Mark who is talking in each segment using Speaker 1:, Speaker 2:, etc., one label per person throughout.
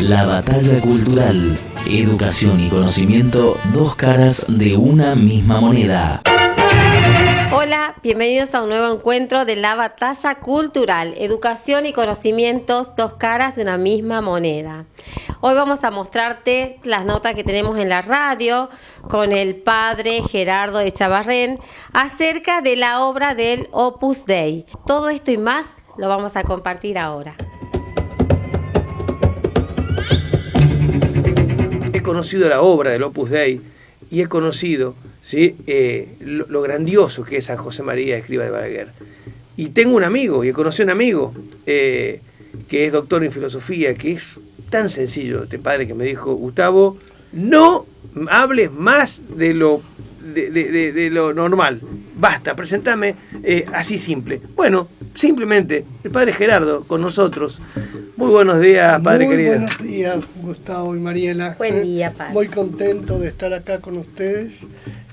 Speaker 1: La batalla cultural. Educación y conocimiento, dos caras de una misma moneda.
Speaker 2: Hola, bienvenidos a un nuevo encuentro de la batalla cultural. Educación y conocimientos, dos caras de una misma moneda. Hoy vamos a mostrarte las notas que tenemos en la radio con el padre Gerardo Echavarren acerca de la obra del Opus Dei. Todo esto y más lo vamos a compartir ahora.
Speaker 3: He conocido la obra del Opus Dei y he conocido, ¿sí?, lo grandioso que es San José María Escrivá de Balaguer. Y tengo un amigo, y he conocido un amigo que es doctor en filosofía, que es tan sencillo, este padre, que me dijo: Gustavo, no hables más de lo normal, basta, presentame así simple. Bueno, simplemente el padre Gerardo con nosotros. Muy buenos días, padre querido.
Speaker 4: Buenos días, Gustavo y Mariela.
Speaker 2: Buen día, padre.
Speaker 4: Muy contento de estar acá con ustedes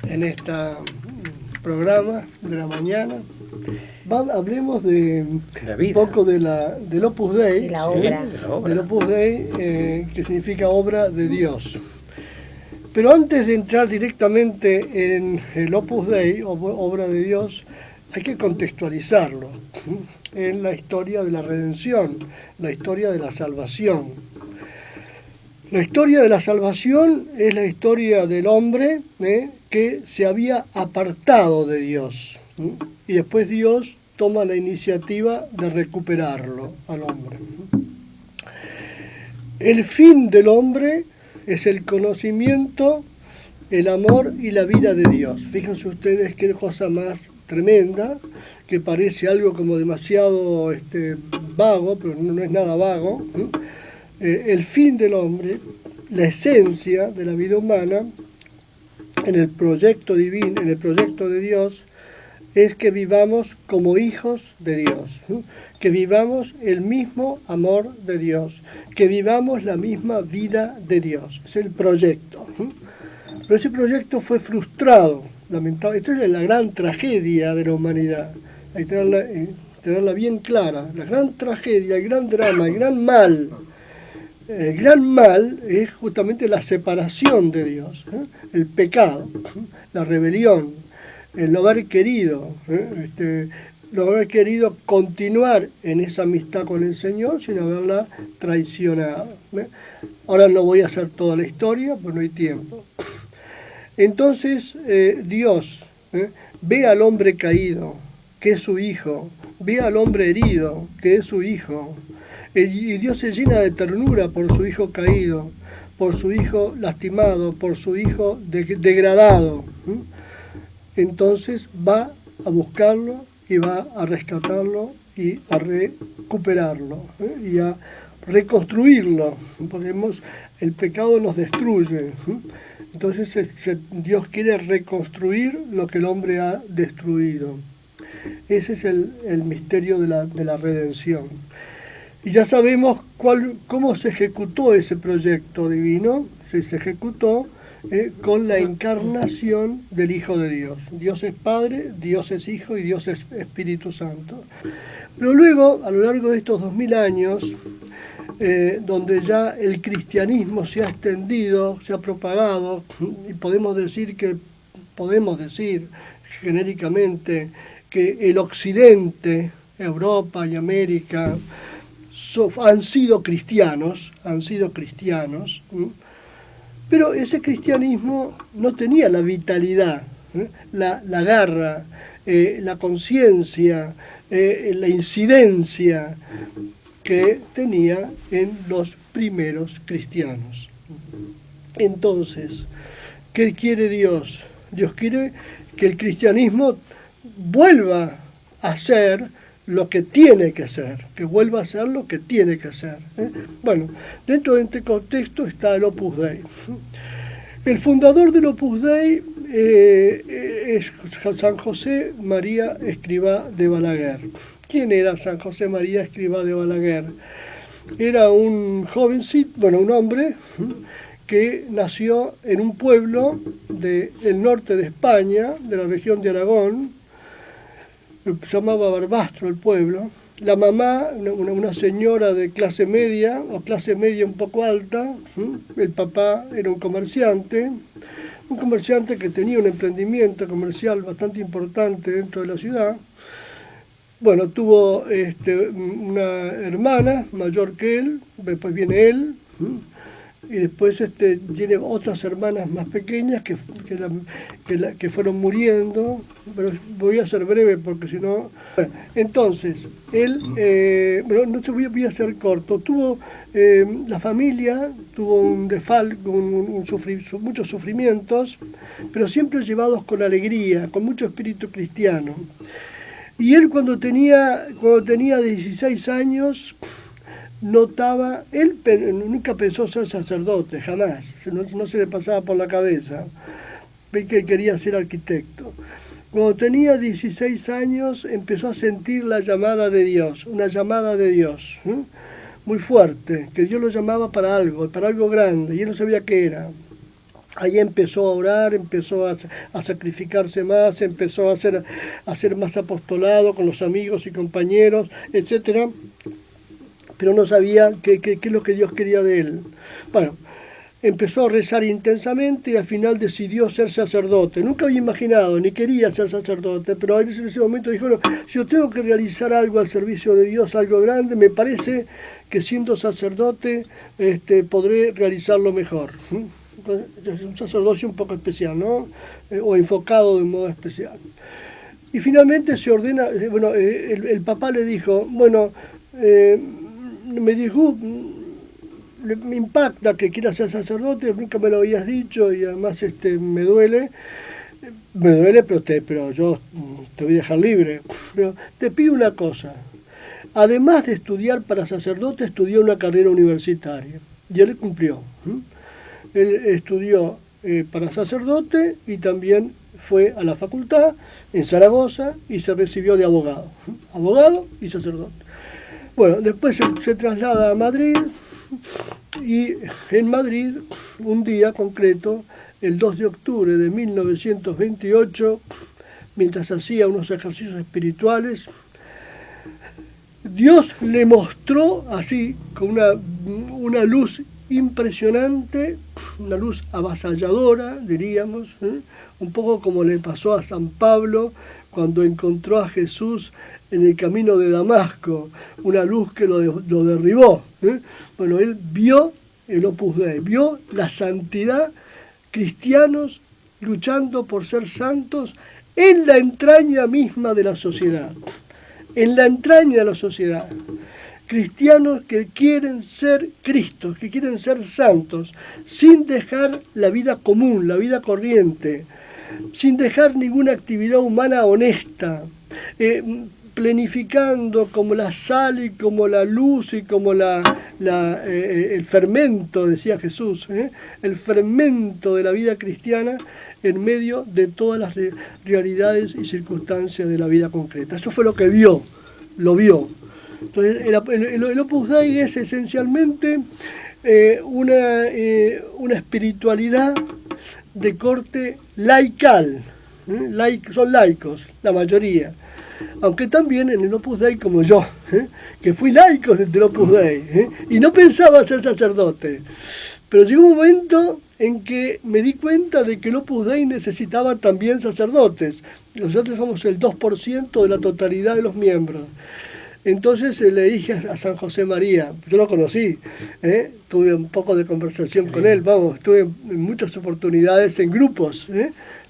Speaker 4: en este programa de la mañana. Hablemos de
Speaker 3: la vida,
Speaker 4: un poco del Opus Dei,
Speaker 2: de la obra.
Speaker 3: Sí, de la obra.
Speaker 4: del Opus Dei, que significa obra de Dios. Pero antes de entrar directamente en el Opus Dei, obra de Dios, hay que contextualizarlo en la historia de la redención, la historia de la salvación. La historia de la salvación es la historia del hombre que se había apartado de Dios, y después Dios toma la iniciativa de recuperarlo al hombre. El fin del hombre es el conocimiento, el amor y la vida de Dios. Fíjense ustedes qué cosa más tremenda, que parece algo como demasiado vago, pero no es nada vago. El fin del hombre, la esencia de la vida humana, en el proyecto divino, en el proyecto de Dios, es que vivamos como hijos de Dios, que vivamos el mismo amor de Dios, que vivamos la misma vida de Dios. Es el proyecto. Pero ese proyecto fue frustrado, lamentablemente. Esto es la gran tragedia de la humanidad. Hay que tenerla bien clara. La gran tragedia, el gran drama, el gran mal. El gran mal es justamente la separación de Dios, el pecado, la rebelión, el no haber querido, no haber querido continuar en esa amistad con el Señor, sino haberla traicionado. Ahora no voy a hacer toda la historia, porque no hay tiempo. Entonces Dios ve al hombre caído, que es su hijo, ve al hombre herido, que es su hijo, y Dios se llena de ternura por su hijo caído, por su hijo lastimado, por su hijo degradado. Entonces va a buscarlo y va a rescatarlo y a recuperarlo y a reconstruirlo, porque el pecado nos destruye. Entonces Dios quiere reconstruir lo que el hombre ha destruido. Ese es el misterio de la redención. Y ya sabemos cómo se ejecutó ese proyecto divino. Se ejecutó con la encarnación del Hijo de Dios. Dios es Padre, Dios es Hijo y Dios es Espíritu Santo. Pero luego, a lo largo de estos 2000 años, donde ya el cristianismo se ha extendido, se ha propagado, y podemos decir genéricamente que el Occidente, Europa y América, han sido cristianos, pero ese cristianismo no tenía la vitalidad, la garra, la conciencia, la incidencia que tenía en los primeros cristianos. Entonces, ¿qué quiere Dios? Dios quiere que el cristianismo vuelva a ser lo que tiene que ser, que vuelva a ser lo que tiene que ser. Bueno, dentro de este contexto está el Opus Dei. El fundador del Opus Dei es San José María Escrivá de Balaguer. ¿Quién era San José María Escrivá de Balaguer? Era un jovencito, un hombre que nació en un pueblo del norte de España, de la región de Aragón. Se llamaba Barbastro el pueblo, La mamá, una señora de clase media o clase media un poco alta. El papá era un comerciante que tenía un emprendimiento comercial bastante importante dentro de la ciudad. Bueno, tuvo una hermana mayor que él, después viene él, y después tiene otras hermanas más pequeñas que fueron muriendo, pero voy a ser breve porque si no... Bueno, entonces, él, no te voy a ser corto, la familia tuvo un desfalco, muchos sufrimientos, pero siempre llevados con alegría, con mucho espíritu cristiano. Y él cuando tenía 16 años, notaba, él nunca pensó ser sacerdote, jamás, no se le pasaba por la cabeza, que quería ser arquitecto. Cuando tenía 16 años empezó a sentir la llamada de Dios, una llamada de Dios, muy fuerte, que Dios lo llamaba para algo grande, y él no sabía qué era. Ahí empezó a orar, empezó a sacrificarse más, empezó a hacer más apostolado con los amigos y compañeros, etcétera, pero no sabía qué es lo que Dios quería de él. Bueno, empezó a rezar intensamente y al final decidió ser sacerdote. Nunca había imaginado, ni quería ser sacerdote, pero en ese momento dijo, bueno, si yo tengo que realizar algo al servicio de Dios, algo grande, me parece que siendo sacerdote podré realizarlo mejor. Es un sacerdocio un poco especial, ¿no? O enfocado de un modo especial. Y finalmente se ordena, el papá le dijo, bueno, me impacta que quieras ser sacerdote, nunca me lo habías dicho y además me duele, pero yo te voy a dejar libre. Pero te pido una cosa, además de estudiar para sacerdote, estudió una carrera universitaria y él cumplió. Él estudió para sacerdote y también fue a la facultad en Zaragoza y se recibió de abogado y sacerdote. Bueno, después se traslada a Madrid y en Madrid, un día concreto, el 2 de octubre de 1928, mientras hacía unos ejercicios espirituales, Dios le mostró así, con una luz impresionante, una luz avasalladora, diríamos, un poco como le pasó a San Pablo cuando encontró a Jesús en el camino de Damasco, una luz que lo derribó. Bueno, él vio el Opus Dei, vio la santidad, cristianos luchando por ser santos en la entraña misma de la sociedad, en la entraña de la sociedad. Cristianos que quieren ser Cristos, que quieren ser santos, sin dejar la vida común, la vida corriente, sin dejar ninguna actividad humana honesta, planificando como la sal y como la luz y como el fermento, decía Jesús, el fermento de la vida cristiana en medio de todas las realidades y circunstancias de la vida concreta. Eso fue lo que lo vio. Entonces, el Opus Dei es esencialmente una espiritualidad de corte laical, son laicos, la mayoría. Aunque también en el Opus Dei, como yo, que fui laico del Opus Dei, y no pensaba ser sacerdote, pero llegó un momento en que me di cuenta de que el Opus Dei necesitaba también sacerdotes. Nosotros somos el 2% de la totalidad de los miembros. Entonces le dije a San José María, yo lo conocí, tuve un poco de conversación con él, tuve en muchas oportunidades en grupos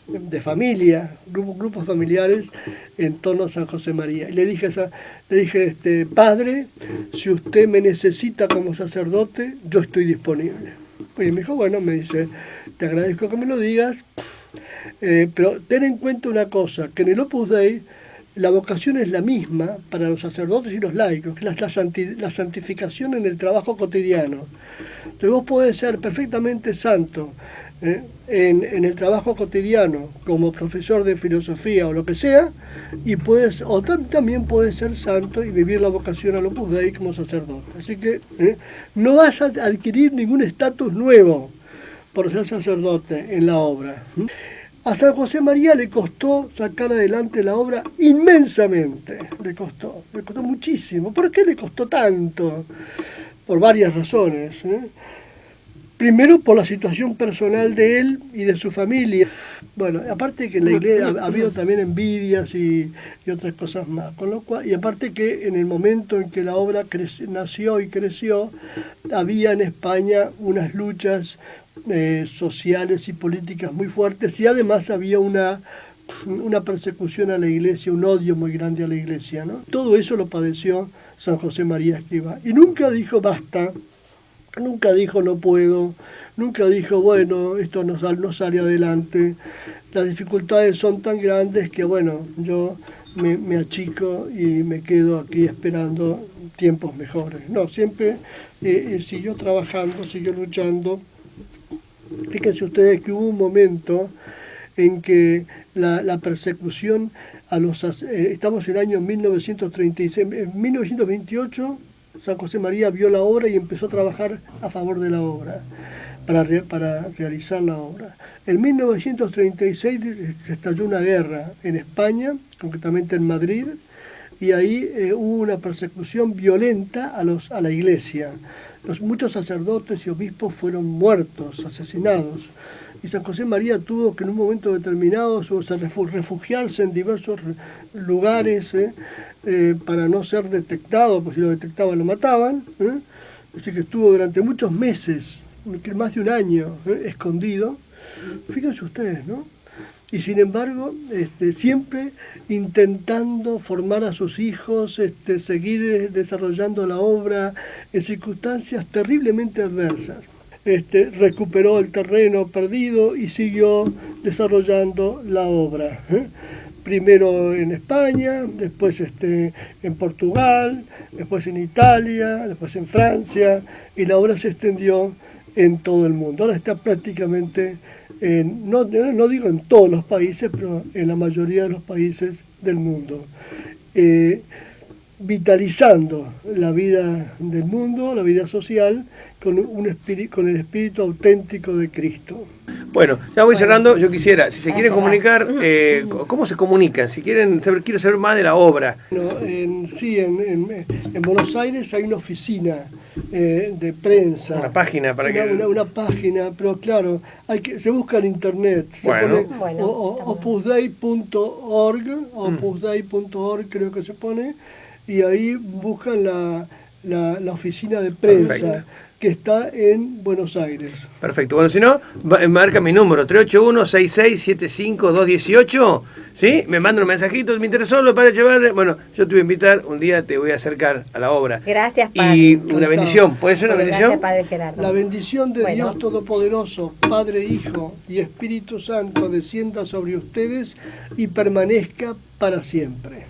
Speaker 4: de familia, grupos familiares en torno a San José María. Y le dije, Padre, si usted me necesita como sacerdote, yo estoy disponible. Y me dijo, bueno, me dice, te agradezco que me lo digas, pero ten en cuenta una cosa, que en el Opus Dei la vocación es la misma para los sacerdotes y los laicos, que es la santificación en el trabajo cotidiano. Entonces vos podés ser perfectamente santo en el trabajo cotidiano como profesor de filosofía o lo que sea, y también puedes ser santo y vivir la vocación al Opus Dei como sacerdote. Así que no vas a adquirir ningún estatus nuevo por ser sacerdote en la obra. A San José María le costó sacar adelante la obra inmensamente, le costó muchísimo. ¿Por qué le costó tanto? Por varias razones, ¿eh? Primero, por la situación personal de él y de su familia. Bueno, aparte que en la iglesia ha habido también envidias y otras cosas más. Con lo cual, y aparte que en el momento en que la obra nació y creció, había en España unas luchas sociales y políticas muy fuertes, y además había una persecución a la iglesia, un odio muy grande a la iglesia, ¿no? Todo eso lo padeció San José María Escrivá. Y nunca dijo basta. Nunca dijo no puedo, nunca dijo bueno, esto no sale adelante, las dificultades son tan grandes que bueno, yo me achico y me quedo aquí esperando tiempos mejores. No, siempre siguió trabajando, siguió luchando. Fíjense ustedes que hubo un momento en que la persecución a los... estamos en el año 1936, en 1928... San José María vio la obra y empezó a trabajar a favor de la obra, para realizar la obra. En 1936 se estalló una guerra en España, concretamente en Madrid, y ahí hubo una persecución violenta a la iglesia. Muchos sacerdotes y obispos fueron muertos, asesinados. Y San José María tuvo que en un momento determinado refugiarse en diversos lugares para no ser detectado, porque si lo detectaban lo mataban. Así que estuvo durante muchos meses, más de un año, escondido. Fíjense ustedes, ¿no? Y sin embargo, siempre intentando formar a sus hijos, seguir desarrollando la obra en circunstancias terriblemente adversas. Recuperó el terreno perdido y siguió desarrollando la obra. Primero en España, después en Portugal, después en Italia, después en Francia, y la obra se extendió en todo el mundo. Ahora está prácticamente, no digo en todos los países, pero en la mayoría de los países del mundo. Vitalizando la vida del mundo, la vida social, con el espíritu auténtico de Cristo.
Speaker 3: Bueno, ya voy cerrando. Yo quisiera, si se quieren comunicar, ¿cómo se comunican? Si quieren quiero saber más de la obra.
Speaker 4: Bueno, en Buenos Aires hay una oficina de prensa.
Speaker 3: Una página para que...
Speaker 4: Una página, pero claro, se busca en internet. Se pone opusdei.org, creo que se pone, y ahí buscan la oficina de prensa. Perfecto. Que está en Buenos Aires.
Speaker 3: Perfecto. Bueno, si no, marca mi número, 381-6675-218, ¿sí? Me mandan un mensajito, me interesó, lo para llevar. Bueno, yo te voy a invitar, un día te voy a acercar a la obra.
Speaker 2: Gracias, Padre.
Speaker 3: Y una bendición, ¿puede ser una bendición?
Speaker 2: Gracias, Padre Gerardo.
Speaker 4: La bendición de Dios Todopoderoso, Padre, Hijo y Espíritu Santo, descienda sobre ustedes y permanezca para siempre.